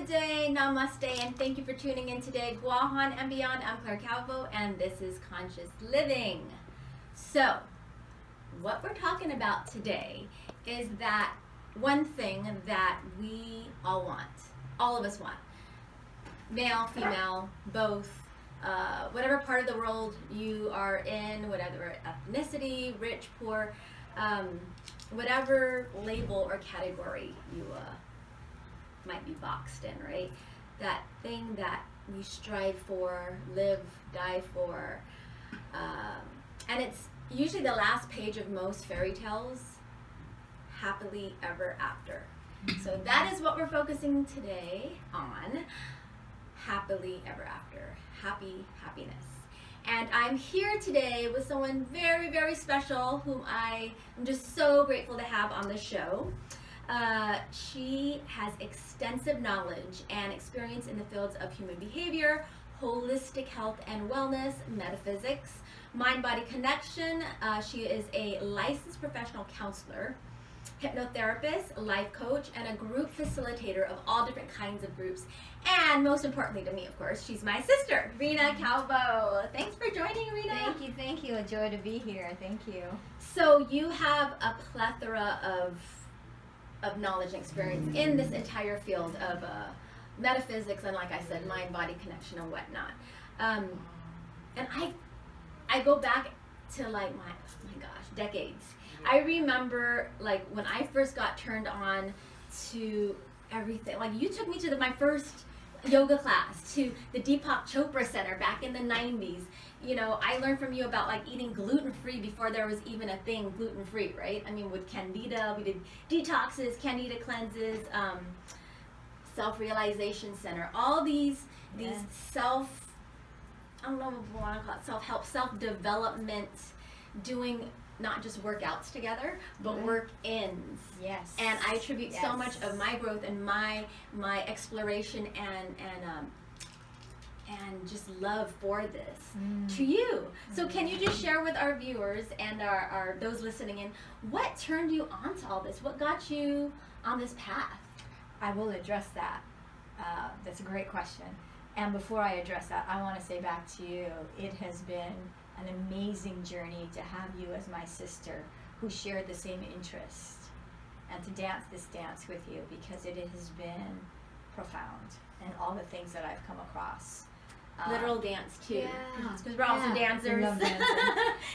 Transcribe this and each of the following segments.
Day, namaste, and thank you for tuning in today. Guahan and beyond, I'm Clare Calvo, and this is Conscious Living. So, what we're talking about today is that one thing that we all want, all of us want, male, female, both, whatever part of the world you are in, whatever ethnicity, rich, poor, whatever label or category you might be boxed in, right? That thing that we strive for, live, die for, and it's usually the last page of most fairy tales, happily ever after. So that is what we're focusing today on, happily ever after, happiness. And I'm here today with someone very, very special whom I am just so grateful to have on the show. She has extensive knowledge and experience in the fields of human behavior, holistic health and wellness, metaphysics, mind-body connection. She is a licensed professional counselor, hypnotherapist, life coach, and a group facilitator of all different kinds of groups. And most importantly to me, of course, she's my sister, Reyna Calvo. Thanks for joining, Reyna. Thank you. A joy to be here. Thank you. So you have a plethora of knowledge and experience in this entire field of metaphysics and, like I said, mind-body connection and whatnot. And I go back to like my gosh, decades. I remember like when I first got turned on to everything. Like you took me to my first yoga class, to the Deepak Chopra Center back in the 90s. You know, I learned from you about like eating gluten-free before there was even a thing gluten-free, right? I mean, with Candida, we did detoxes, Candida cleanses, self-realization center, all these I don't know what we want to call it, self-help, self-development, doing not just workouts together, but work-ins. Yes. And I attribute so much of my growth and my exploration and just love for this to you. So can you just share with our viewers and our those listening in, what turned you on to all this? What got you on this path? I will address that. That's a great question. And before I address that, I want to say back to you, it has been an amazing journey to have you as my sister who shared the same interest and to dance this dance with you, because it has been profound and all the things that I've come across. Literal dance too, Yeah. because we're also dancers. Love dancing.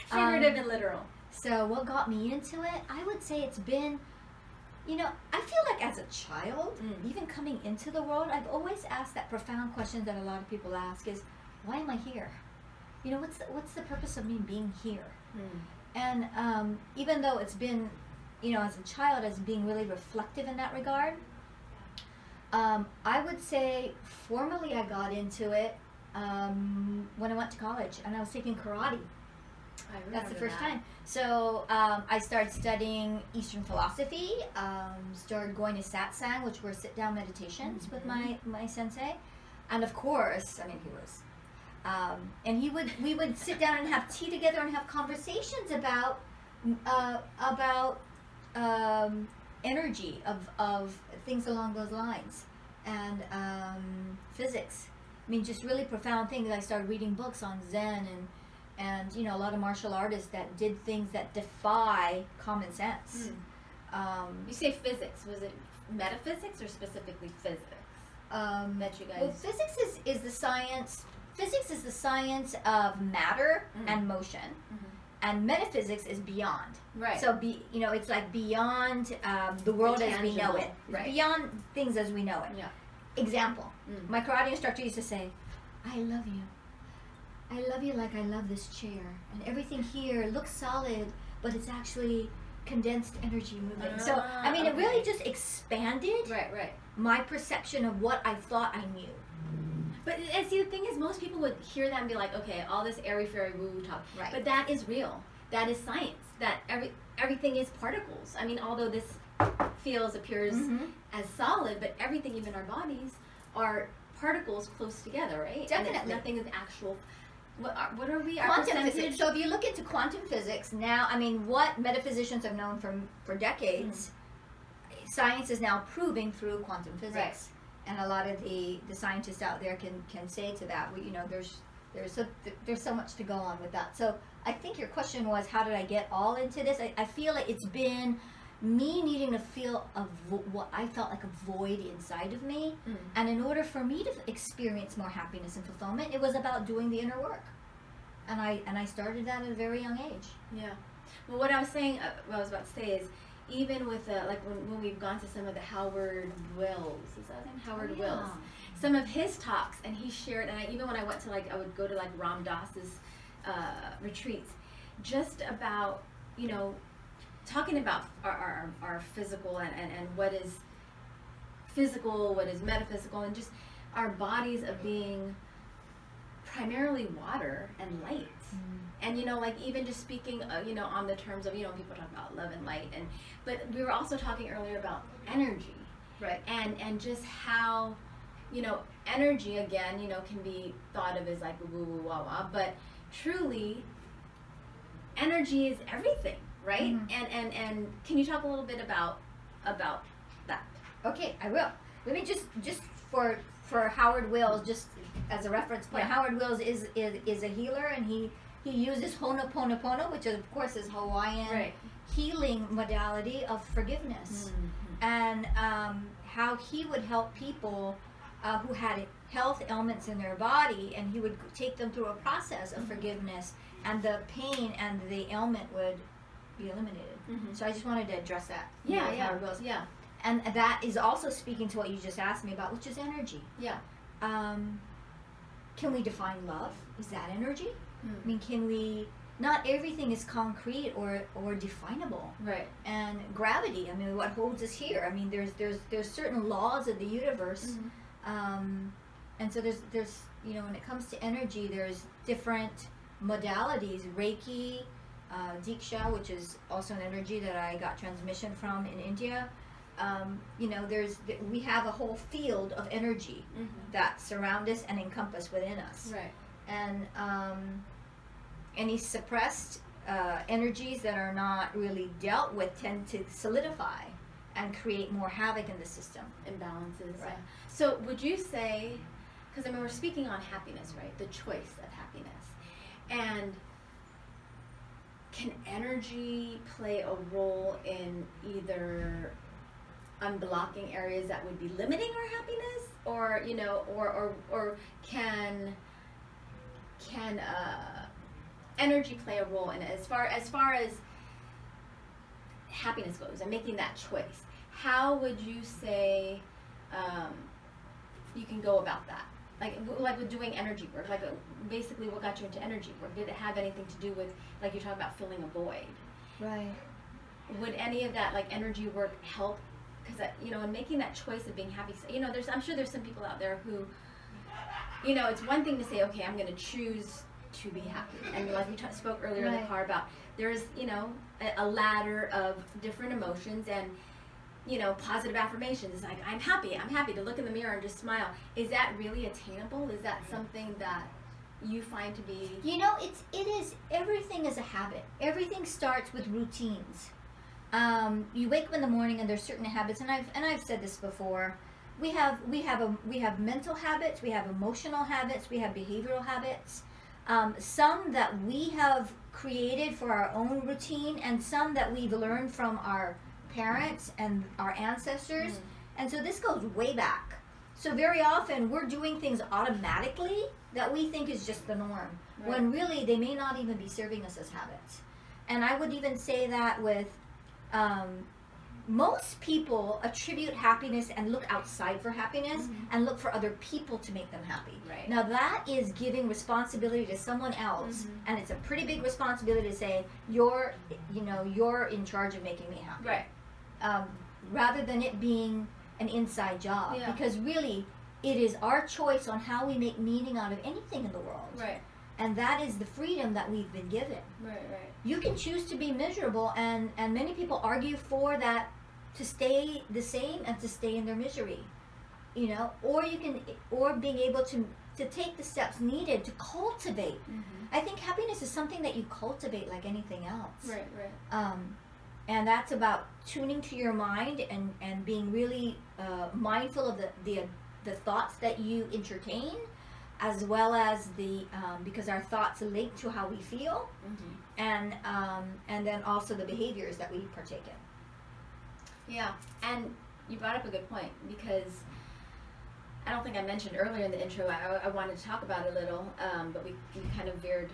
Figurative and literal. So what got me into it? I would say it's been, you know, I feel like as a child, even coming into the world, I've always asked that profound question that a lot of people ask is, why am I here? You know, what's the purpose of me being here? And even though it's been, you know, as a child, as being really reflective in that regard, I would say formally I got into it when I went to college and I was taking karate. That's the first time. So I started studying Eastern philosophy, started going to satsang, which were sit-down meditations with my sensei. And of course, I mean, he was... and we would sit down and have tea together and have conversations about energy of things along those lines, and physics. I mean, just really profound things. I started reading books on Zen and you know, a lot of martial artists that did things that defy common sense. You say physics. Was it metaphysics or specifically physics? That you guys... Well, physics is the science. Physics is the science of matter and motion, and metaphysics is beyond. Right. So you know, it's like beyond the world as we know it. Right. Beyond things as we know it. Yeah. Example: my karate instructor used to say, "I love you. I love you like I love this chair, and everything here looks solid, but it's actually condensed energy moving." So I mean, it really just expanded my perception of what I thought I knew. But and see, the thing is, most people would hear that and be like, okay, all this airy-fairy woo-woo talk. Right. But that is real. That is science. That everything is particles. I mean, although this appears as solid, but everything, even our bodies, are particles close together, right? Definitely. And nothing is actual. What are we? Our Quantum percentage? physics. So if you look into quantum physics now, I mean, what metaphysicians have known for decades, science is now proving through quantum physics. and a lot of the scientists out there can say to that. There's so much to go on with that. So I think your question was, how did I get all into this? I feel like it's been me needing to feel what I felt like a void inside of me, and in order for me to experience more happiness and fulfillment, it was about doing the inner work, and I started that at a very young age. Yeah. Well, what I was saying, what I was about to say is, even with like when we've gone to some of the Howard Wills, is that his name? Howard Wills. Some of his talks, and he shared, and even when I went to I would go to Ram Dass's retreats, just about, talking about our physical and what is physical, what is metaphysical, and just our bodies of being primarily water and light. And even just speaking on the terms of people talk about love and light, but we were also talking earlier about energy, right? And just how energy again can be thought of as like woo woo wah wah, but truly energy is everything, right? And can you talk a little bit about that? Okay, I will. Let me just for Howard Wills, just as a reference point. Yeah. Howard Wills is a healer, and he uses Ho'oponopono, which of course is Hawaiian healing modality of forgiveness, and how he would help people who had health ailments in their body, and he would take them through a process of forgiveness, and the pain and the ailment would be eliminated. So I just wanted to address that. Howard Wills. Yeah. And that is also speaking to what you just asked me about, which is energy. Yeah. Can we define love? Is that energy? I mean, can we? Not everything is concrete or definable. Right. And gravity. I mean, what holds us here? I mean, there's certain laws of the universe, and so there's when it comes to energy, there's different modalities. Reiki, Diksha, which is also an energy that I got transmission from in India. We have a whole field of energy that surround us and encompass within us. Right. And any suppressed energies that are not really dealt with tend to solidify and create more havoc in the system. Imbalances. Right. So would you say, because we're speaking on happiness, right? The choice of happiness. And can energy play a role in either unblocking areas that would be limiting our happiness, or can energy play a role in it as far as happiness goes and making that choice? How would you say you can go about that? Like with doing energy work, basically what got you into energy work? Did it have anything to do with, like you're talking about, filling a void? Right. Would any of that energy work help? Because in making that choice of being happy, I'm sure there's some people out there who, it's one thing to say, okay, I'm going to choose to be happy, and like we spoke earlier in the car about, there's a ladder of different emotions, and positive affirmations. It's like, I'm happy to look in the mirror and just smile. Is that really attainable? Is that something that you find to be? It is. Everything is a habit. Everything starts with routines. You wake up in the morning, and there's certain habits, and I've said this before. We have mental habits, we have emotional habits, we have behavioral habits. Some that we have created for our own routine, and some that we've learned from our parents and our ancestors. And so this goes way back. So very often we're doing things automatically that we think is just the norm, when really they may not even be serving us as habits. And I would even say that with most people attribute happiness and look outside for happiness and look for other people to make them happy. Right. Now that is giving responsibility to someone else, and it's a pretty big responsibility to say, you're in charge of making me happy. Right. Rather than it being an inside job. Yeah. Because really, it is our choice on how we make meaning out of anything in the world. Right. And that is the freedom that we've been given. Right. You can choose to be miserable, and many people argue for that, to stay the same and to stay in their misery. Or being able to take the steps needed to cultivate. I think happiness is something that you cultivate like anything else. Right. And that's about tuning to your mind and being really mindful of the the thoughts that you entertain, as well as the because our thoughts link to how we feel, and then also the behaviors that we partake in. Yeah, and you brought up a good point, because I don't think I mentioned earlier in the intro, I wanted to talk about it a little, but we kind of veered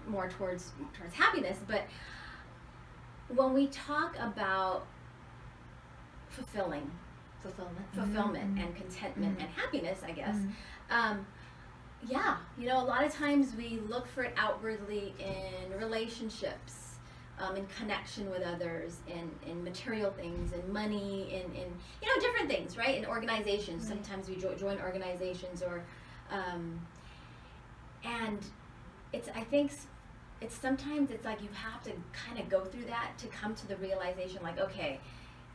more towards happiness. But when we talk about fulfillment and contentment and happiness, I guess, yeah, you know, a lot of times we look for it outwardly in relationships, in connection with others, in material things, in money, in you know, different things, right? In organizations, sometimes we join organizations, or and I think it's sometimes it's like you have to kind of go through that to come to the realization, like, okay,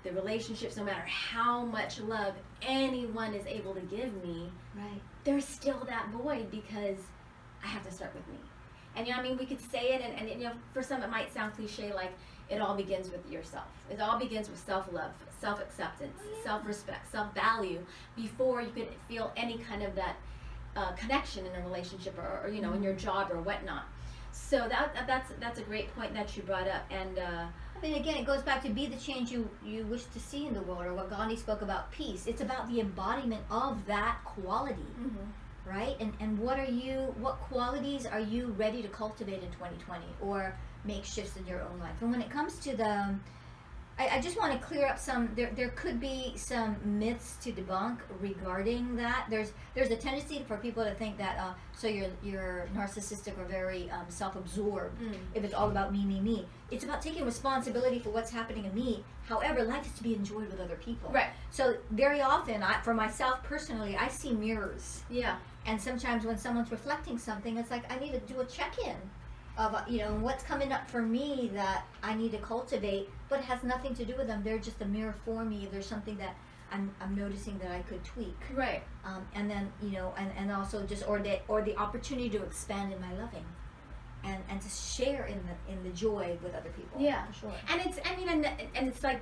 the relationships, no matter how much love anyone is able to give me, there's still that void, because I have to start with me. And, you know, I mean, we could say it, and you know, for some it might sound cliche, like it all begins with yourself. It all begins with self-love, self-acceptance, self-respect, self-value, before you could feel any kind of that connection in a relationship, or you know, in your job or whatnot. So that's a great point that you brought up. And I mean, again, it goes back to be the change you wish to see in the world, or what Gandhi spoke about, peace. It's about the embodiment of that quality. Right? And what qualities are you ready to cultivate in 2020, or make shifts in your own life? And when it comes to I just want to clear up there could be some myths to debunk regarding that. There's a tendency for people to think that, so you're narcissistic or very self-absorbed if it's all about me. It's about taking responsibility for what's happening in me. However, life is to be enjoyed with other people. Right. So very often, for myself personally, I see mirrors. Yeah. And sometimes when someone's reflecting something, it's like I need to do a check-in of, you know, what's coming up for me that I need to cultivate, but it has nothing to do with them. They're just a mirror for me. If there's something that I'm noticing that I could tweak. Right. And then, you know, and also just, or the opportunity to expand in my loving. And to share in the joy with other people. Yeah. For sure. And it's like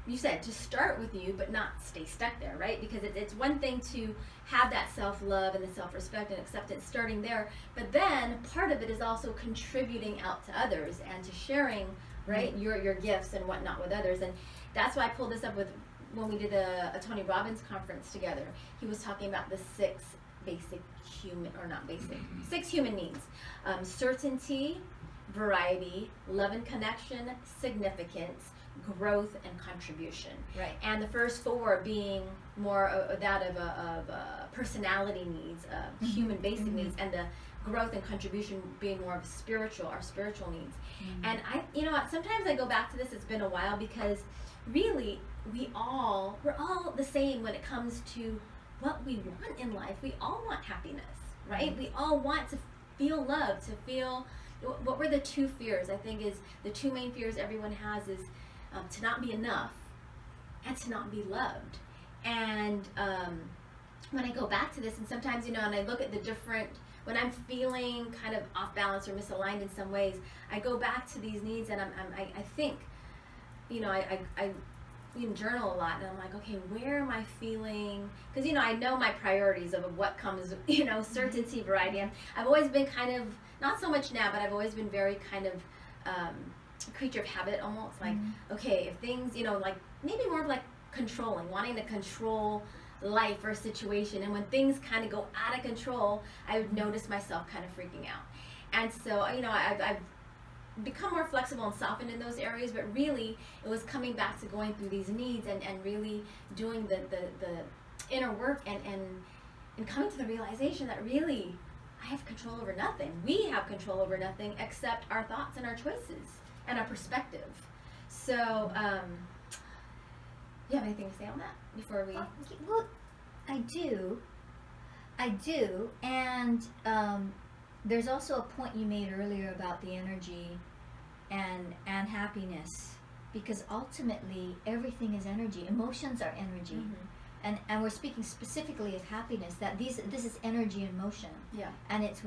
you said, to start with you, but not stay stuck there, right? Because it's one thing to have that self-love and the self-respect and acceptance starting there, but then part of it is also contributing out to others and to sharing, right, your gifts and whatnot with others. And that's why I pulled this up with when we did a Tony Robbins conference together. He was talking about the six human needs: certainty, variety, love and connection, significance, growth, and contribution. Right. And the first four being more that of personality needs, human basic needs, and the growth and contribution being more of our spiritual needs. And you know what, sometimes I go back to this, it's been a while, because really we're all the same when it comes to what we want in life. We all want happiness, right? We all want to feel love, to feel, what were the two fears? I think is the two main fears everyone has is to not be enough and to not be loved. And when I go back to this, and sometimes, you know, and I look at the different, when I'm feeling kind of off balance or misaligned in some ways, I go back to these needs, and I think, you know, I journal a lot, and I'm like, okay, where am I feeling? Because, you know, I know my priorities of what comes, you know, certainty, variety. And I've always been kind of, not so much now, but I've always been very kind of creature of habit, almost like, okay, if things, you know, like maybe more of like controlling, wanting to control life or situation. And when things kind of go out of control, I would notice myself kind of freaking out. And so, you know, I've become more flexible and softened in those areas, but really it was coming back to going through these needs and really doing the inner work and coming to the realization that really I have control over nothing. We have control over nothing except our thoughts and our choices and our perspective. So, you have anything to say on that before we? Well, I do, and there's also a point you made earlier about the energy and happiness, because ultimately everything is energy. Emotions are energy, and we're speaking specifically of happiness. That this is energy in motion. Yeah. And it's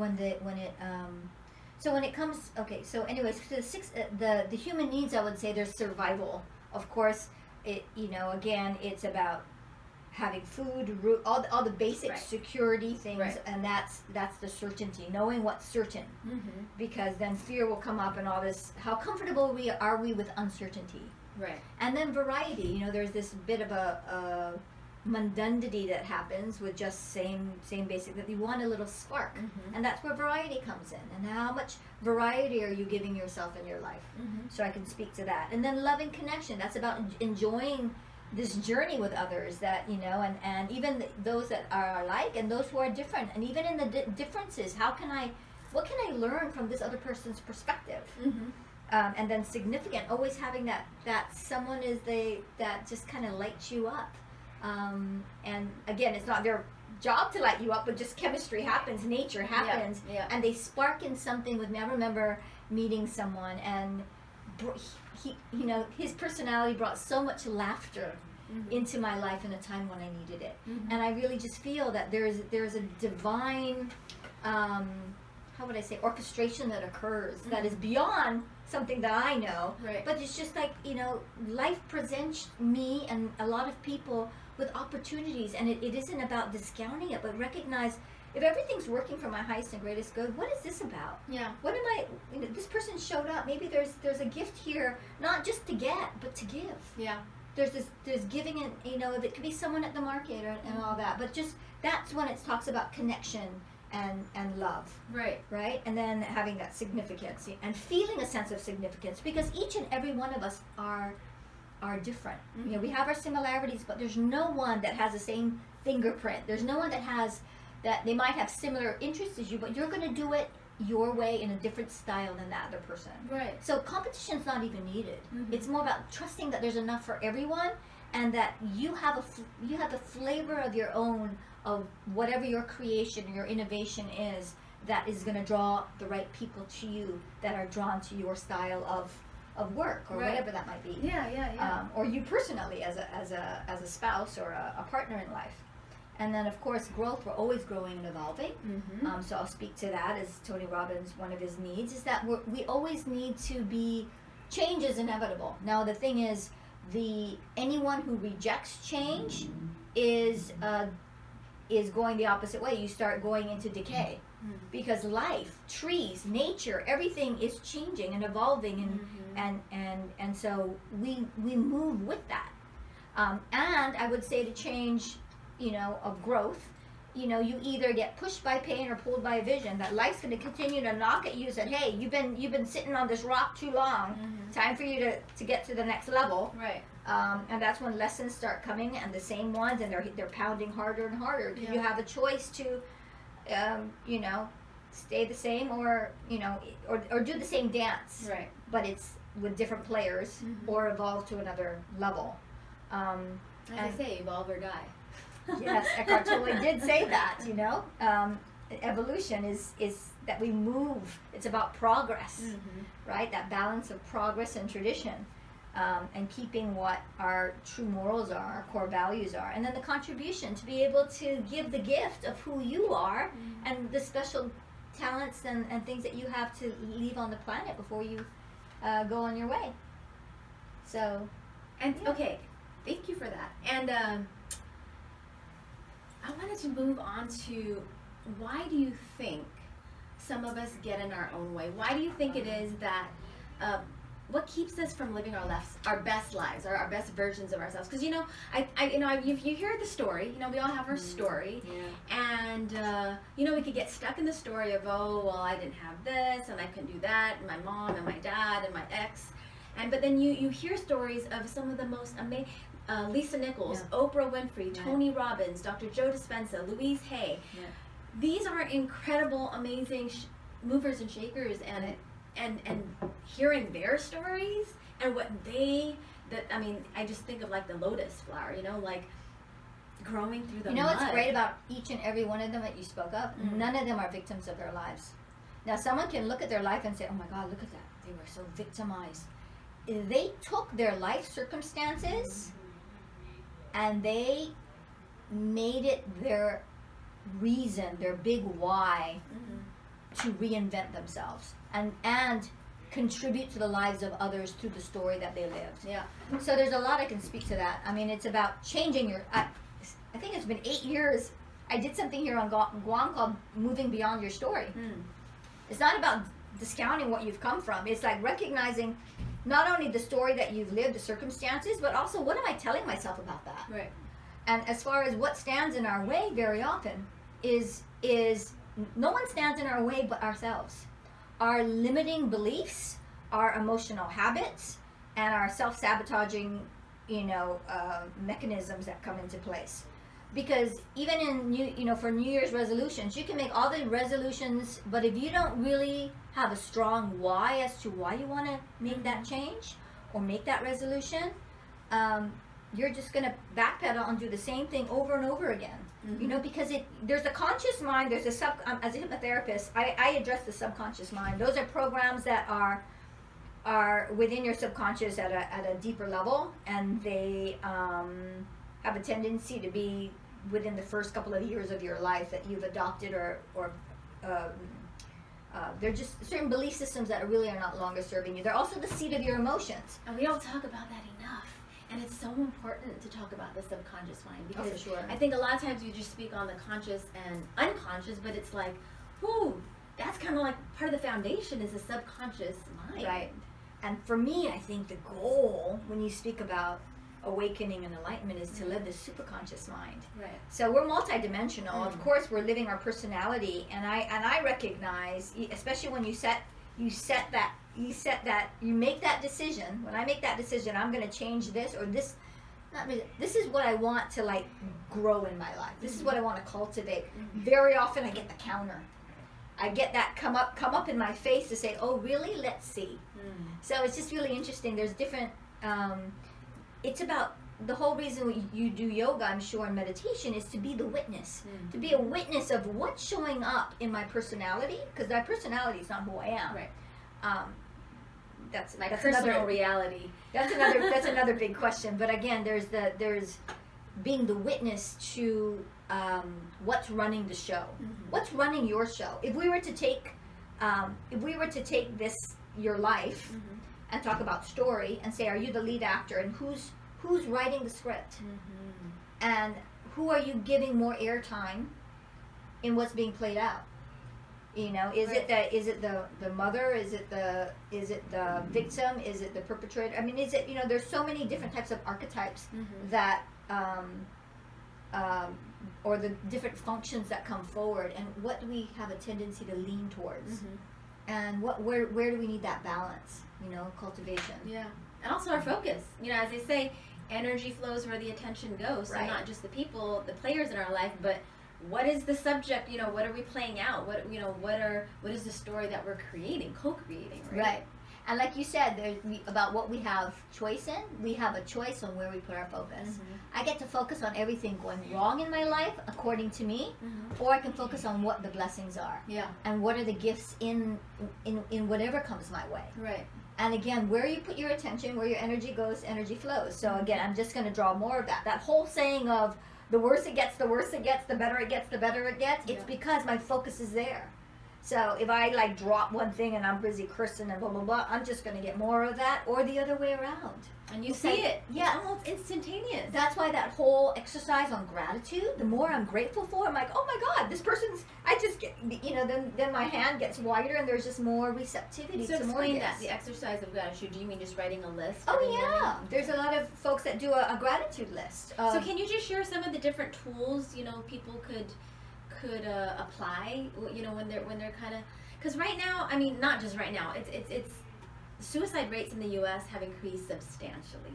so when it comes, okay. So anyways, the human needs, I would say there's survival. Of course, it, you know, again, it's about having food, all the basic security things, and that's the certainty, knowing what's certain, because then fear will come up and all this. How comfortable are we with uncertainty? Right. And then variety. You know, there's this bit of a mundandity that happens with just same basic, that you want a little spark, and that's where variety comes in. And how much variety are you giving yourself in your life? So I can speak to that. And then loving connection. That's about enjoying this journey with others, that, you know, and even those that are alike and those who are different, and even in the differences, what can I learn from this other person's perspective? And then significant, always having that someone that just kind of lights you up. And again, it's not their job to light you up, but just chemistry happens, nature happens, and they spark in something with me. I remember meeting someone, and he, you know, his personality brought so much laughter into my life in a time when I needed it. And I really just feel that there's a divine, how would I say, orchestration that occurs that is beyond something that I know. But it's just like, you know, life presents me and a lot of people with opportunities, and it isn't about discounting it, but recognize, if everything's working for my highest and greatest good, what is this about? What am I, you know, this person showed up, maybe there's a gift here, not just to get, but to give. There's giving, and, you know, it could be someone at the market and all that, but just, that's when it talks about connection and love. Right? And then having that significance and feeling a sense of significance, because each and every one of us are different. You know, we have our similarities, but there's no one that has the same fingerprint. There's no one that they might have similar interests as you, but you're going to do it your way in a different style than that other person. So competition's not even needed. It's more about trusting that there's enough for everyone, and that you have the flavor of your own, of whatever your creation or your innovation is, that is going to draw the right people to you, that are drawn to your style of work, or whatever that might be. Or you personally as a spouse or a partner in life. And then, of course, growth. We're always growing and evolving. So I'll speak to that, as Tony Robbins, one of his needs is that we always need to be, change is inevitable. Now the thing is, anyone who rejects change is going the opposite way. You start going into decay, because life, trees, nature, everything is changing and evolving, and so we move with that. And I would say, to change, you know, of growth, you know, you either get pushed by pain or pulled by a vision, that life's going to continue to knock at you and say, hey, you've been sitting on this rock too long, time for you to get to the next level. And that's when lessons start coming, and the same ones, and they're pounding harder and harder. You have a choice to you know, stay the same, or, you know, or do the same dance, but it's with different players, or evolve to another level. As I say, evolve or die. Yes, Eckhart Tolle did say that, you know. Evolution is that we move. It's about progress, right? That balance of progress and tradition, and keeping what our true morals are, our core values are. And then the contribution, to be able to give the gift of who you are, and the special talents and things that you have to leave on the planet before you go on your way. So, and okay, thank you for that. And I wanted to move on to, why do you think some of us get in our own way? Why do you think it is that, what keeps us from living our best lives, or our best versions of ourselves? Because, you know, you hear the story, you know, we all have our story, and you know, we could get stuck in the story of, oh, well, I didn't have this, and I couldn't do that, and my mom, and my dad, and my ex, but then you hear stories of some of the most amazing, Lisa Nichols, Oprah Winfrey, Tony Robbins, Dr. Joe Dispenza, Louise Hay. These are incredible, amazing movers and shakers, and hearing their stories and what I mean, I just think of like the lotus flower, you know, like growing through the mud. You know what's great about each and every one of them that you spoke of? None of them are victims of their lives. Now, someone can look at their life and say, oh my God, look at that. They were so victimized. They took their life circumstances and they made it their reason, their big why, to reinvent themselves and contribute to the lives of others through the story that they lived. So there's a lot I can speak to that. I mean, it's about changing I think it's been 8 years. I did something here on Guam called Moving Beyond Your Story. It's not about discounting what you've come from. It's like recognizing not only the story that you've lived, the circumstances, but also what am I telling myself about that? Right. And as far as what stands in our way very often is no one stands in our way but ourselves. Our limiting beliefs, our emotional habits, and our self-sabotaging, mechanisms that come into place. Because even in for New Year's resolutions, you can make all the resolutions, but if you don't really have a strong why as to why you want to make that change or make that resolution, you're just going to backpedal and do the same thing over and over again. Because there's a conscious mind, there's a as a hypnotherapist, I address the subconscious mind. Those are programs that are within your subconscious at a deeper level, and they have a tendency to be within the first couple of years of your life that you've adopted or they're just certain belief systems that really are not longer serving you. They're also the seat of your emotions. And we don't talk about that enough. And it's so important to talk about the subconscious mind, because for sure. I think a lot of times you just speak on the conscious and unconscious, but it's like, that's kind of like part of the foundation is the subconscious mind. Right. And for me, I think the goal when you speak about awakening and enlightenment is to live the superconscious mind. Right. So we're multidimensional. Of course, we're living our personality, and I recognize, especially when you make that decision. When I make that decision, I'm going to change this or this. Not really, this is what I want to like grow in my life. This is what I want to cultivate. Very often, I get the counter. I get that come up in my face to say, "Oh, really? Let's see." So it's just really interesting. There's different. It's about the whole reason you do yoga, I'm sure, and meditation is to be the witness, to be a witness of what's showing up in my personality, because my personality is not who I am. Right. That's personal another, reality. That's another big question. But again, there's being the witness to what's running the show, what's running your show. If we were to take this your life and talk about story and say, are you the lead actor, and who's writing the script, and who are you giving more airtime in what's being played out? Is it the mother? Is it the victim? Is it the perpetrator? I mean, is it there's so many different types of archetypes that or the different functions that come forward, and what do we have a tendency to lean towards, and where do we need that balance? Cultivation. Yeah, and also our focus. As they say, energy flows where the attention goes. So not just the people, the players in our life, but what is the subject? What are we playing out? What is the story that we're creating, co-creating? Right. And like you said, about what we have choice in, we have a choice on where we put our focus. I get to focus on everything going wrong in my life, according to me, or I can focus on what the blessings are. Yeah. And what are the gifts in whatever comes my way. Right. And again, where you put your attention, where your energy goes, energy flows. So again, I'm just going to draw more of that. That whole saying of the worse it gets, the worse it gets, the better it gets, the better it gets. It's because my focus is there. So if I like drop one thing and I'm busy cursing and blah, blah, blah, I'm just going to get more of that, or the other way around. And you see it. Yeah. It's almost instantaneous. That's why that whole exercise on gratitude, the more I'm grateful for, I'm like, oh my God, this person's, I just get, then my hand gets wider and there's just more receptivity to more explain that, the exercise of gratitude. Do you mean just writing a list? Oh yeah. There's a lot of folks that do a gratitude list. So can you just share some of the different tools, people could apply, when they're kind of, because right now, I mean, not just right now, it's suicide rates in the U.S. have increased substantially,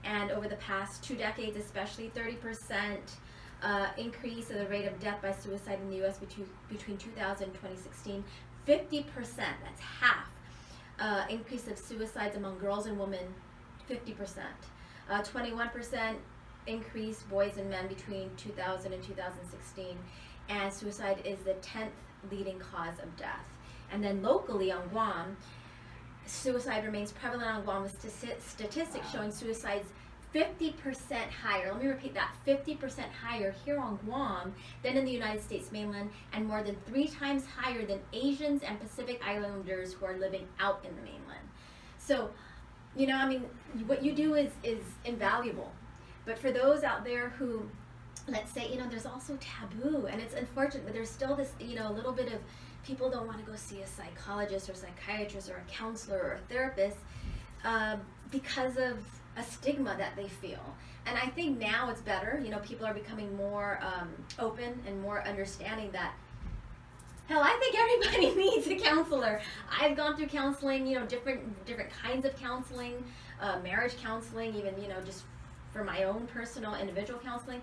and over the past 2 decades, especially 30% increase in the rate of death by suicide in the U.S. between 2000 and 2016, 50%, that's half, increase of suicides among girls and women, 50%, 21% increase boys and men between 2000 and 2016, and suicide is the 10th leading cause of death. And then locally on Guam, suicide remains prevalent on Guam with statistics showing suicides 50% higher. Let me repeat that, 50% higher here on Guam than in the United States mainland, and more than 3 times higher than Asians and Pacific Islanders who are living out in the mainland. So, what you do is invaluable. But for those out there who let's say, there's also taboo, and it's unfortunate, but there's still this, a little bit of people don't want to go see a psychologist or psychiatrist or a counselor or a therapist because of a stigma that they feel. And I think now it's better. People are becoming more open and more understanding that, hell, I think everybody needs a counselor. I've gone through counseling, different kinds of counseling, marriage counseling, even, just for my own personal individual counseling.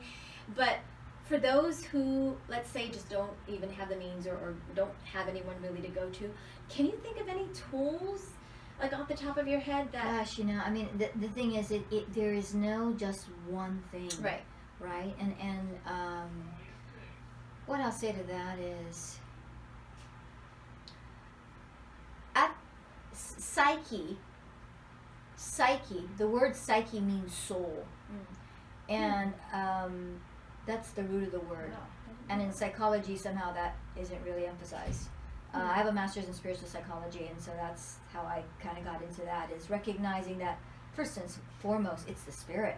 But for those who, let's say, just don't even have the means or don't have anyone really to go to, can you think of any tools, like off the top of your head that... Gosh, I mean, the thing is, there is no just one thing. Right. Right? And what I'll say to that is, psyche, the word psyche means soul. And that's the root of the word. And in psychology, somehow that isn't really emphasized. I have a master's in spiritual psychology, and so that's how I kind of got into that, is recognizing that first and foremost, it's the spirit.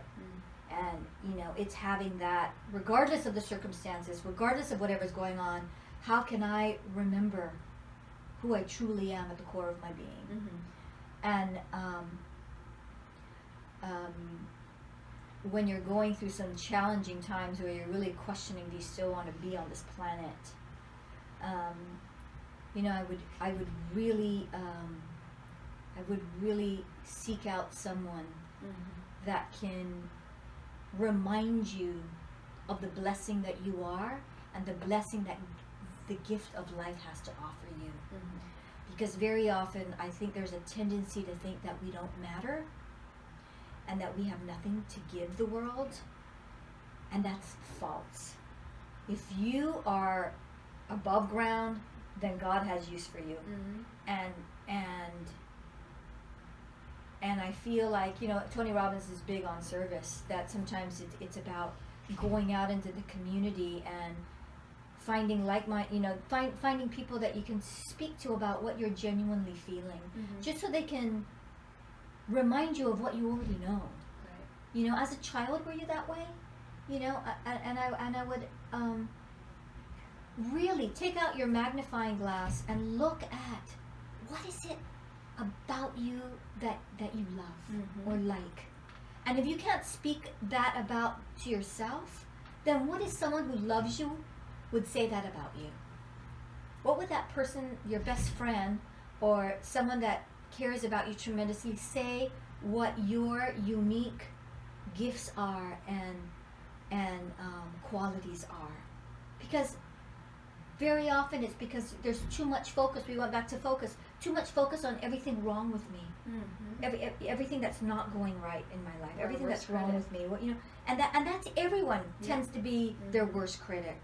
And, it's having that, regardless of the circumstances, regardless of whatever's going on, how can I remember who I truly am at the core of my being? And when you're going through some challenging times where you're really questioning, do you still want to be on this planet? I would really seek out someone that can remind you of the blessing that you are and the blessing that the gift of life has to offer you. Because very often I think there's a tendency to think that we don't matter and that we have nothing to give the world, and that's false. If you are above ground, then God has use for you. And I feel like, Tony Robbins is big on service, that sometimes it's about going out into the community and finding finding people that you can speak to about what you're genuinely feeling, just so they can remind you of what you already know. Right. As a child, were you that way? And I would really take out your magnifying glass and look at what is it about you that you love or like. And if you can't speak that about to yourself, then what is someone who loves you would say that about you? What would that person, your best friend, or someone that cares about you tremendously, say what your unique gifts are and qualities are? Because very often it's because there's too much focus. We went back to focus. Too much focus on everything wrong with me. Everything that's not going right in my life. Everything that's wrong with me. And that's everyone tends to be their worst critic.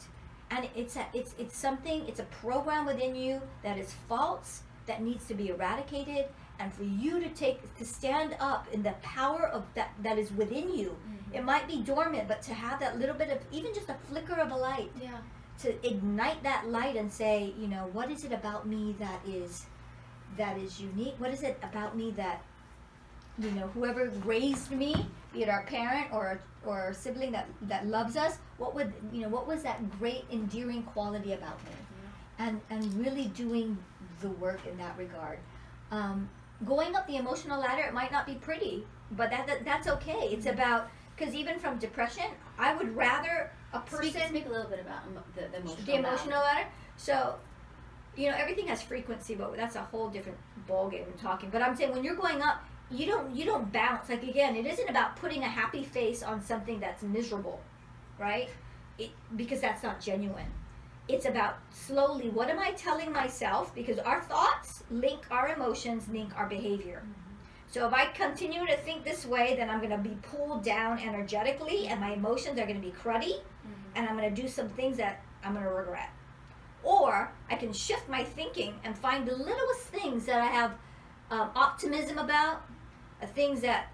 And it's a program within you that is false, that needs to be eradicated, and for you to stand up in the power of that is within you. It might be dormant, but to have that little bit of, even just a flicker of a light, to ignite that light and say, what is it about me that is unique? What is it about me that, whoever raised me, be it our parent or a sibling that loves us, what was that great endearing quality about me? And really doing the work in that regard. Going up the emotional ladder, it might not be pretty, but that's okay. It's about, because even from depression, I would rather a person... Speak a little bit about the emotional ladder. So, everything has frequency, but that's a whole different ballgame we're talking. But I'm saying when you're going up, you don't bounce. Like, again, it isn't about putting a happy face on something that's miserable, right? Because that's not genuine. It's about slowly, what am I telling myself? Because our thoughts link our emotions, link our behavior. So if I continue to think this way, then I'm going to be pulled down energetically, and my emotions are going to be cruddy, and I'm going to do some things that I'm going to regret. Or I can shift my thinking and find the littlest things that I have optimism about, things that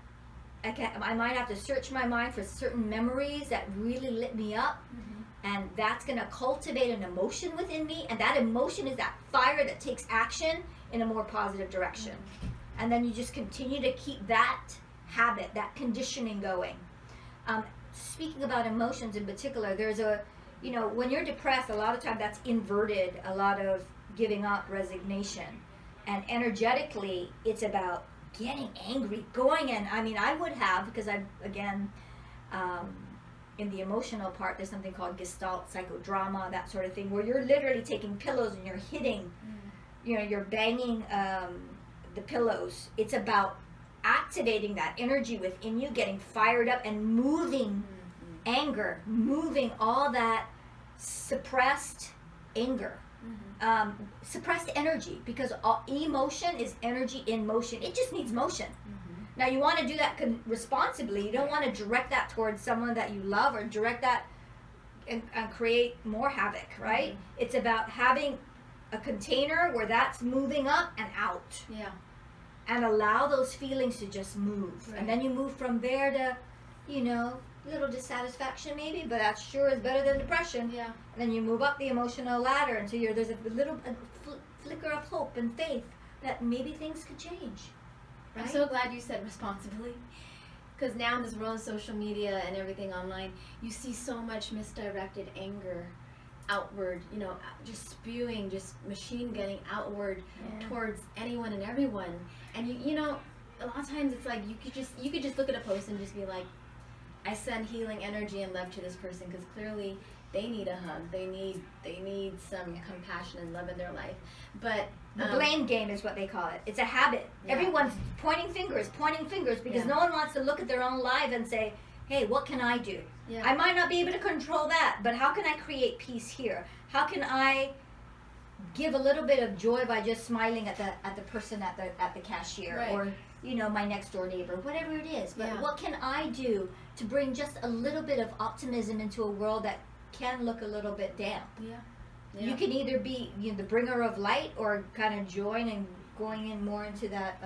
I might have to search my mind for certain memories that really lit me up. And that's going to cultivate an emotion within me, and that emotion is that fire that takes action in a more positive direction. And then you just continue to keep that habit, that conditioning going. speaking about emotions in particular, there's a, you know, when you're depressed, a lot of time that's inverted, a lot of giving up, resignation. And energetically, it's about getting angry, going in. I mean, I would have, because in the emotional part, there's something called Gestalt psychodrama, that sort of thing, where you're literally taking pillows and you're hitting, you know, you're banging the pillows. It's about activating that energy within you, getting fired up and moving anger, moving all that suppressed anger, suppressed energy, because emotion is energy in motion. It just needs motion. Now you want to do that responsibly. You don't want to direct that towards someone that you love, or direct that and create more havoc, right? It's about having a container where that's moving up and out. Yeah. And allow those feelings to just move. Right. And then you move from there to, you know, a little dissatisfaction maybe, but that sure is better than depression. Yeah. And then you move up the emotional ladder until there's a little flicker of hope and faith that maybe things could change. Right? I'm so glad you said responsibly, because now in this world of social media and everything online, you see so much misdirected anger outward, you know, just spewing, just machine gunning outward towards anyone and everyone. And you know, a lot of times it's like you could just look at a post and just be like, I send healing energy and love to this person, because clearly they need a hug, they need some compassion and love in their life. But the blame game is what they call it. It's a habit. Yeah. Everyone's pointing fingers because no one wants to look at their own life and say, hey, what can I do? Yeah. I might not be able to control that, but how can I create peace here? How can I give a little bit of joy by just smiling at the person at the cashier, right, or, you know, my next door neighbor, whatever it is. But what can I do to bring just a little bit of optimism into a world that can look a little bit damp? Yeah. You can either be, you know, the bringer of light, or kind of join and going in more into that.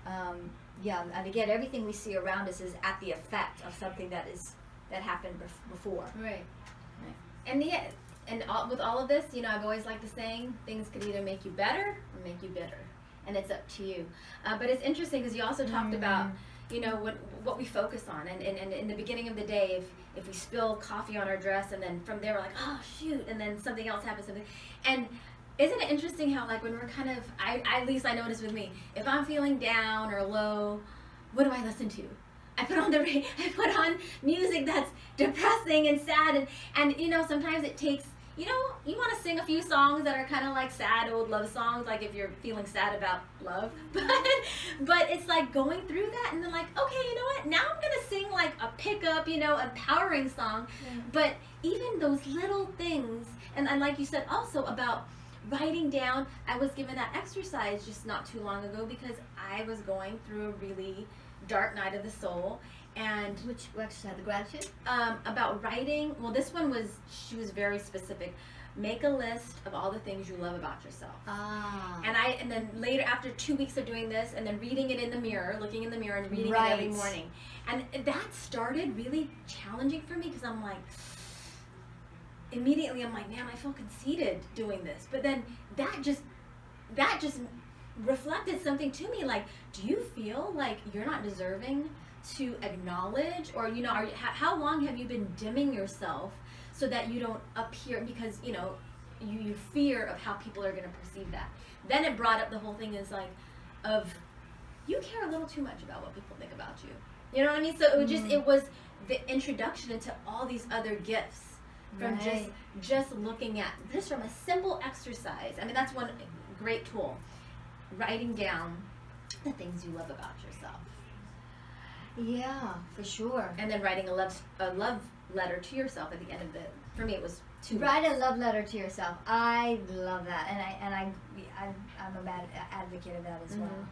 And again, everything we see around us is at the effect of something that happened before. Right. And with all of this, you know, I've always liked the saying, things could either make you better or make you bitter, and it's up to you. But it's interesting because you also talked about, you know, what we focus on, and in the beginning of the day, if we spill coffee on our dress, and then from there we're like, oh shoot, and then something else happens, and isn't it interesting how, like, when we're kind of, at least I notice with me, if I'm feeling down or low, what do I listen to? I put on music that's depressing and sad, and you know, sometimes it takes, you know, you want to sing a few songs that are kind of like sad old love songs, like if you're feeling sad about love, but it's like going through that, and then like, okay, you know what, now I'm gonna sing like a pickup, you know, empowering song. But even those little things, and like you said also about writing down, I was given that exercise just not too long ago because I was going through a really dark night of the soul. And which exercise? The gratitude? About writing. Well, this one she was very specific. Make a list of all the things you love about yourself. And then later, after 2 weeks of doing this, and then reading it in the mirror, looking in the mirror and reading it every morning. And that started really challenging for me, because I'm like, immediately I'm like, man, I feel conceited doing this. But then that just reflected something to me, like, do you feel like you're not deserving to acknowledge, or, you know, how long have you been dimming yourself so that you don't appear, because, you know, you fear of how people are going to perceive that. Then it brought up the whole thing is like, of, you care a little too much about what people think about you. You know what I mean? So it was the introduction into all these other gifts from just looking at, just from a simple exercise. I mean, that's one great tool. Writing down the things you love about yourself. Yeah, for sure. And then writing a love letter to yourself at the end of for me it was 2 Write weeks. A love letter to yourself. I love that, and I'm a mad advocate of that as well.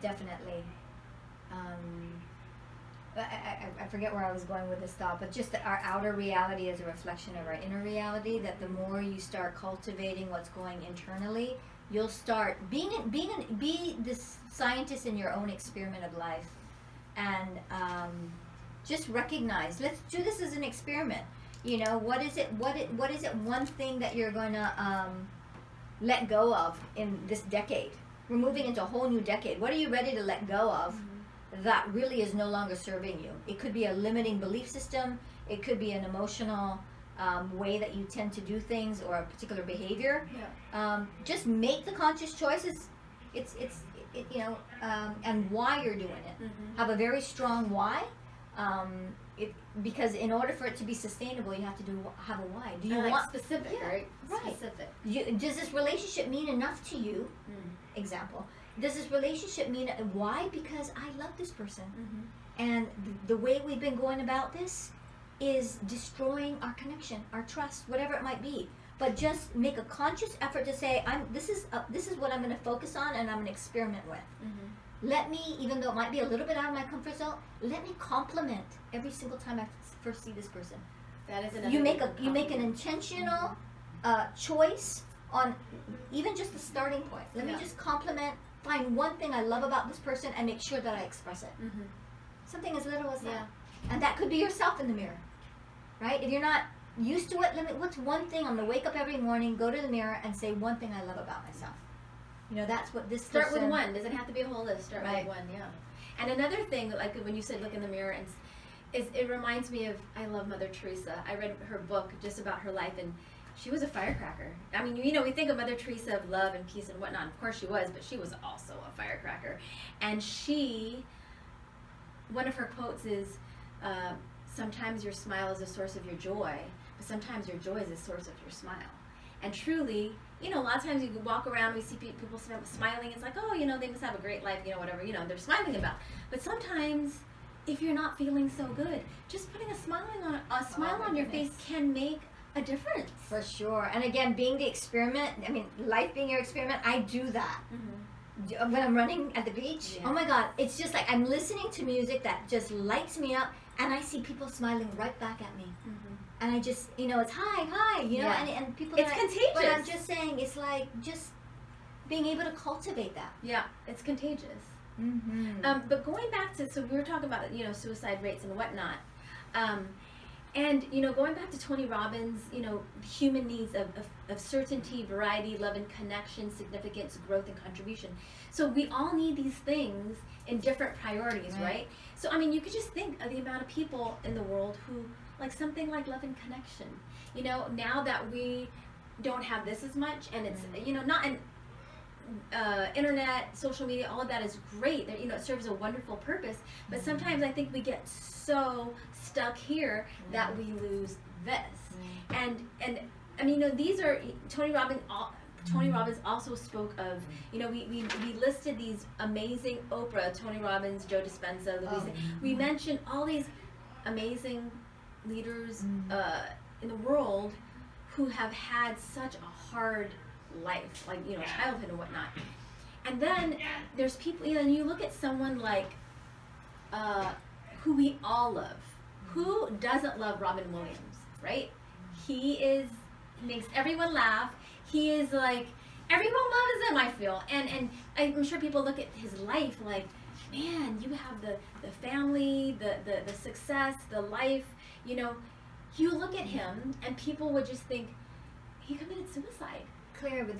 Definitely. I forget where I was going with this thought, but just that our outer reality is a reflection of our inner reality. That the more you start cultivating what's going internally, you'll start be this scientist in your own experiment of life, and just recognize. Let's do this as an experiment. You know, what is it one thing that you're going to let go of in this decade? We're moving into a whole new decade. What are you ready to let go of? that really is no longer serving you. It could be a limiting belief system. It could be an emotional way that you tend to do things or a particular behavior. Just make the conscious choices. It's and why you're doing it. Have a very strong why. Because in order for it to be sustainable, you have to have a why. Do you want specific, right? Specific. Does this relationship mean enough to you? Example. Does this relationship mean why? Because I love this person, and the way we've been going about this is destroying our connection, our trust, whatever it might be. But just make a conscious effort to say, this is what I'm going to focus on, and I'm going to experiment with. Let me, even though it might be a little bit out of my comfort zone, let me compliment every single time I first see this person. That is another. You make an intentional choice on even just the starting point. Let me just compliment. Find one thing I love about this person and make sure that I express it. Something as little as that, and that could be yourself in the mirror, right? If you're not used to it, what's one thing I'm gonna wake up every morning, go to the mirror, and say one thing I love about myself. That's what this. Start with one. Doesn't have to be a whole list. Start with one. Yeah. And another thing, like when you said look in the mirror, and it reminds me of, I love Mother Teresa. I read her book just about her life, and she was a firecracker. I mean, we think of Mother Teresa of love and peace and whatnot. Of course she was, but she was also a firecracker. And one of her quotes is, sometimes your smile is a source of your joy, but sometimes your joy is a source of your smile. And truly, a lot of times you walk around, we see people smiling. It's like, oh, they must have a great life, whatever, they're smiling about. But sometimes, if you're not feeling so good, just putting a smile on your face can make a difference. For sure. And again, being the experiment, life being your experiment, I do that. When I'm running at the beach, oh my God, it's just like I'm listening to music that just lights me up, and I see people smiling right back at me. And I just, it's hi, and people. It's contagious. But I'm just saying, it's like just being able to cultivate that. Yeah, it's contagious. But going back to, so we were talking about, suicide rates and whatnot. And, going back to Tony Robbins, human needs of certainty, variety, love and connection, significance, growth and contribution. So we all need these things in different priorities, right? So, you could just think of the amount of people in the world who like something like love and connection. Now that we don't have this as much, and it's, not an internet, social media, all of that is great. It serves a wonderful purpose. But sometimes I think we get so stuck here that we lose this. And these are Tony Robbins. Tony Robbins also spoke of, we listed these amazing Oprah, Tony Robbins, Joe Dispenza, Louise. We mentioned all these amazing leaders in the world who have had such a hard life, like childhood and whatnot. And then there's people, and you look at someone like who we all love. Who doesn't love Robin Williams, right? He makes everyone laugh. He is like, everyone loves him, I feel. And I'm sure people look at his life like, man, you have the family, the success, the life, you look at him and people would just think, he committed suicide. Claire, but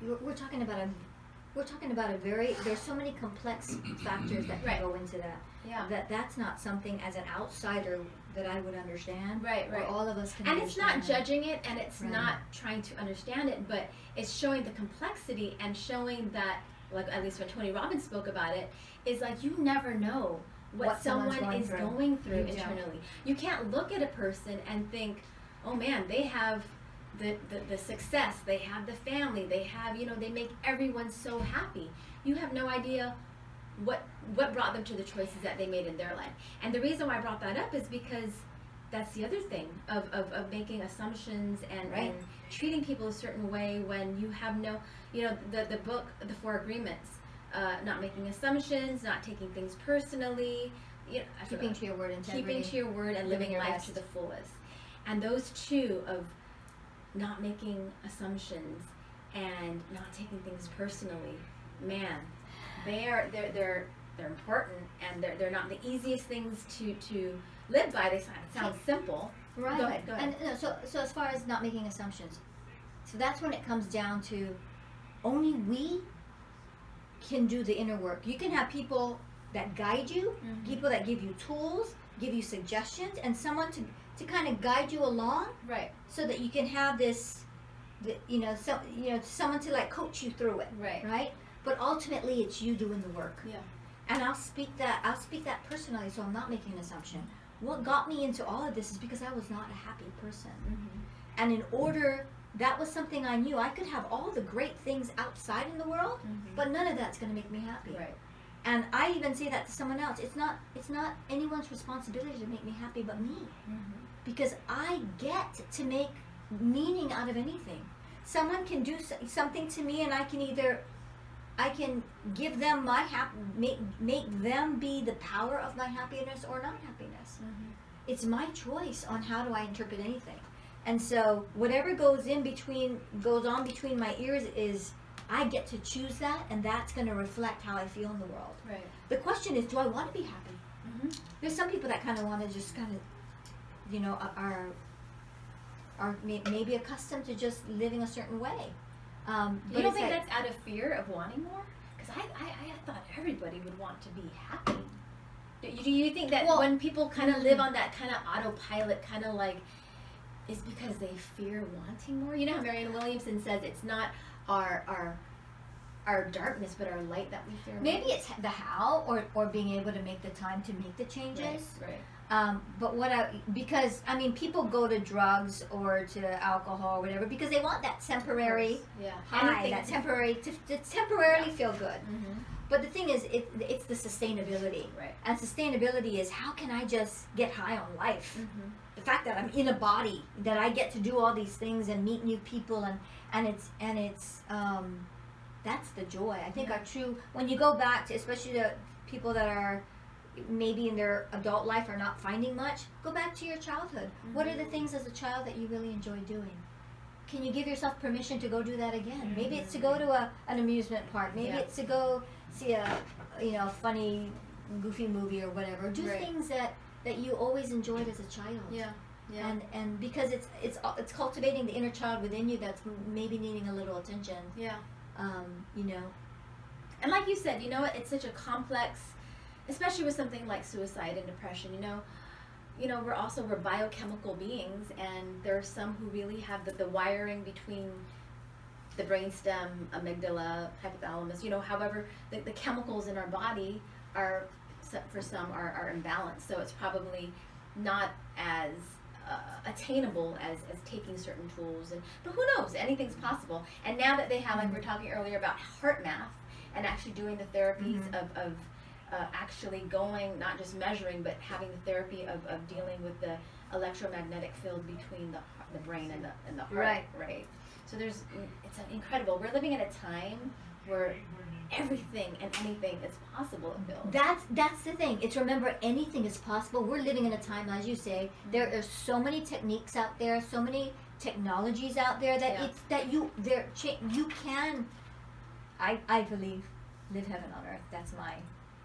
we're talking about a very, there's so many complex factors that can go into that. Yeah. That's not something as an outsider that I would understand. Right. Or all of us can and understand. And it's not judging it, and it's not trying to understand it, but it's showing the complexity and showing that, like at least when Tony Robbins spoke about it, is like you never know what someone is going through internally. You can't look at a person and think, oh man, they have the success, they have the family, they have, they make everyone so happy. You have no idea what brought them to the choices that they made in their life. And the reason why I brought that up is because that's the other thing of making assumptions and treating people a certain way when you have no, the book, The Four Agreements, not making assumptions, not taking things personally, keeping to your word, keeping to your word, and living life to the fullest. And those two of not making assumptions and not taking things personally, man, they're important, and they're not the easiest things to live by. They sound simple. Right. Go ahead. And so as far as not making assumptions, so that's when it comes down to only we can do the inner work. You can have people guide you, people that give you tools, give you suggestions, and someone to kind of guide you along, right, so that you can have this, someone to like coach you through it, right? But ultimately, it's you doing the work. Yeah. And I'll speak that personally, so I'm not making an assumption. What got me into all of this is because I was not a happy person. And in order, that was something I knew. I could have all the great things outside in the world, but none of that's going to make me happy. Right. And I even say that to someone else. It's not anyone's responsibility to make me happy but me. Because I get to make meaning out of anything. Someone can do something to me, and I can give them my make them be the power of my happiness or non-happiness. It's my choice on how do I interpret anything. And so whatever goes on between my ears is, I get to choose that, and that's going to reflect how I feel in the world. Right. The question is, do I want to be happy? There's some people that kind of want to just kind of, are maybe accustomed to just living a certain way. But you don't think that's out of fear of wanting more? Because I thought everybody would want to be happy. Do you think that when people kind of live on that kind of autopilot, kind of like, is because they fear wanting more? You know how Marianne Williamson says it's not our darkness, but our light that we fear. Maybe it's the how, or being able to make the time to make the changes. Right. But because people go to drugs or to alcohol or whatever because they want that temporary high, that temporary to temporarily feel good. But the thing is, it's the sustainability. Right. And sustainability is, how can I just get high on life? The fact that I'm in a body, that I get to do all these things and meet new people, and it's that's the joy. I think our true, when you go back to, especially the people that are maybe in their adult life are not finding much, go back to your childhood. What are the things as a child that you really enjoy doing? Can you give yourself permission to go do that again? Maybe it's to go to an amusement park. Maybe it's to go see a funny, goofy movie or whatever. Do things that you always enjoyed as a child. Yeah. And because it's cultivating the inner child within you that's maybe needing a little attention. Yeah. And like you said, it's such a complex, especially with something like suicide and depression. We're biochemical beings, and there are some who really have the wiring between the brainstem, amygdala, hypothalamus. However, the chemicals in our body are, for some, are imbalanced. So it's probably not as attainable as taking certain tools. But who knows? Anything's possible. And now that they have, like we were talking earlier about heart math, and actually doing the therapies of actually going, not just measuring, but having the therapy of dealing with the electromagnetic field between the brain and the heart. Right. So it's incredible. We're living at a time where everything and anything is possible, it feels. That's the thing. It's, remember, anything is possible. We're living in a time, as you say, there are so many techniques out there, so many technologies out there that you can, I believe, live heaven on earth. That's my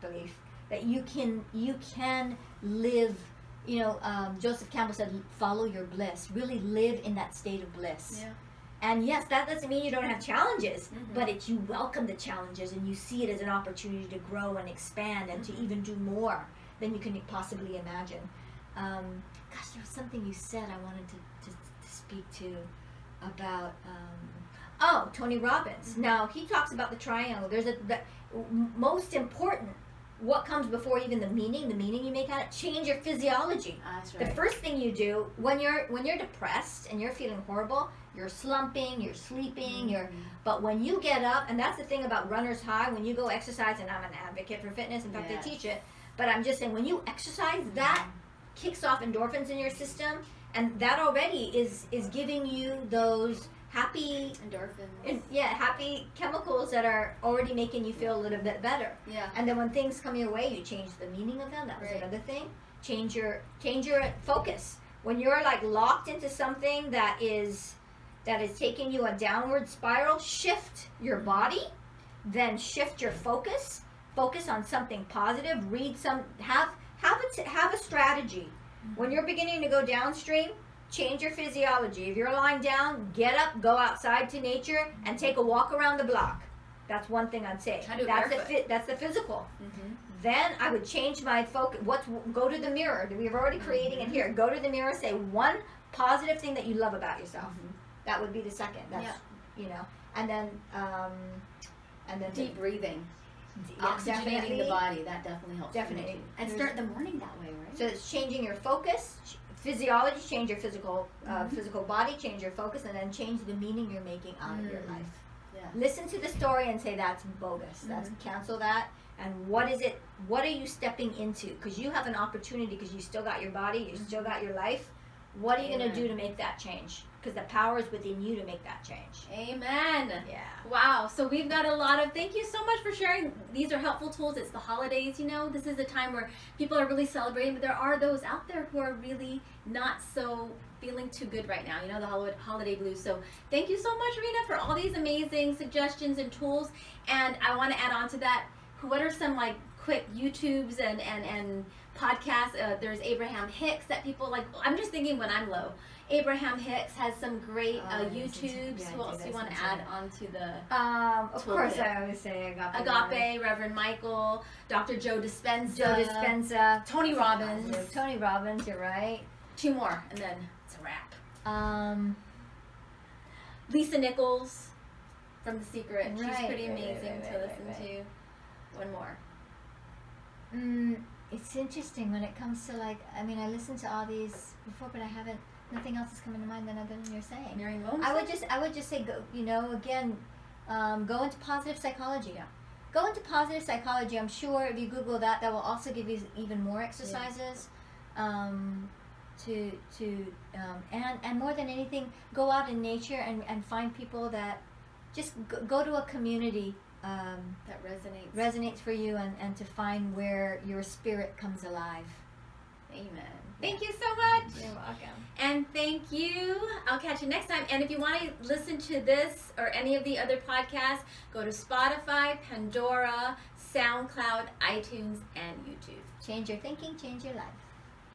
belief. That you can live. Joseph Campbell said, "Follow your bliss." Really live in that state of bliss. Yeah. And yes, that doesn't mean you don't have challenges, but you welcome the challenges, and you see it as an opportunity to grow and expand and to even do more than you can possibly imagine. Gosh, there was something you said I wanted to speak to about. Tony Robbins. Now, he talks about the triangle. There's the most important. What comes before even the meaning you make out of it? Change your physiology. That's right. The first thing you do when you're depressed and you're feeling horrible, you're slumping, you're sleeping, but when you get up, and that's the thing about runner's high, when you go exercise, and I'm an advocate for fitness, in fact I teach it, but I'm just saying, when you exercise, that kicks off endorphins in your system, and that already is giving you those happy endorphins. Happy chemicals that are already making you feel a little bit better. Yeah. And then when things come your way, you change the meaning of them. That was another thing. Change your focus. When you're like locked into something that is taking you a downward spiral, shift your body, then shift your focus. Focus on something positive. Have a strategy. When you're beginning to go downstream, change your physiology. If you're lying down, get up, go outside to nature, and take a walk around the block. That's one thing I'd say. That's the physical. Then I would change my focus. Go to the mirror. We're already creating it here. Go to the mirror. Say one positive thing that you love about yourself. That would be the second. That's and then deep breathing. Yeah, Oxygenating the body, that definitely helps. Definitely. And start the morning that way, right? So it's changing your focus, physiology, change your physical body, change your focus, and then change the meaning you're making out of your life. Yeah. Listen to the story and say that's bogus. That's cancel that. And what is it? What are you stepping into? Because you have an opportunity. Because you still got your body, you still got your life. What are you going to do to make that change? Because the power is within you to make that change. Amen. Yeah. Wow. So we've got a lot of, thank you so much for sharing. These are helpful tools. It's the holidays, This is a time where people are really celebrating, but there are those out there who are really not so feeling too good right now, the holiday blues. So thank you so much, Reyna, for all these amazing suggestions and tools. And I want to add on to that, what are some quick YouTubes and podcasts? There's Abraham Hicks that people like. I'm just thinking when I'm low. Abraham Hicks has some great YouTubes. Who else do you want to add onto the of course, I always say Agape, Reverend Michael, Dr. Joe Dispenza. Tony Robbins. Tony Robbins, you're right. 2 more, and then it's a wrap. Lisa Nichols from The Secret. She's pretty amazing to listen to. 1 more. It's interesting when it comes to I listened to all these before, but nothing else is coming to mind other than you're saying. I would just say, go into positive psychology. Yeah. Go into positive psychology. I'm sure if you Google that will also give you even more exercises. And more than anything, go out in nature and find people that just go to a community that resonates for you, and to find where your spirit comes alive. Amen. Thank you so much. You're welcome. And thank you. I'll catch you next time. And if you want to listen to this or any of the other podcasts, go to Spotify, Pandora, SoundCloud, iTunes, and YouTube. Change your thinking, change your life.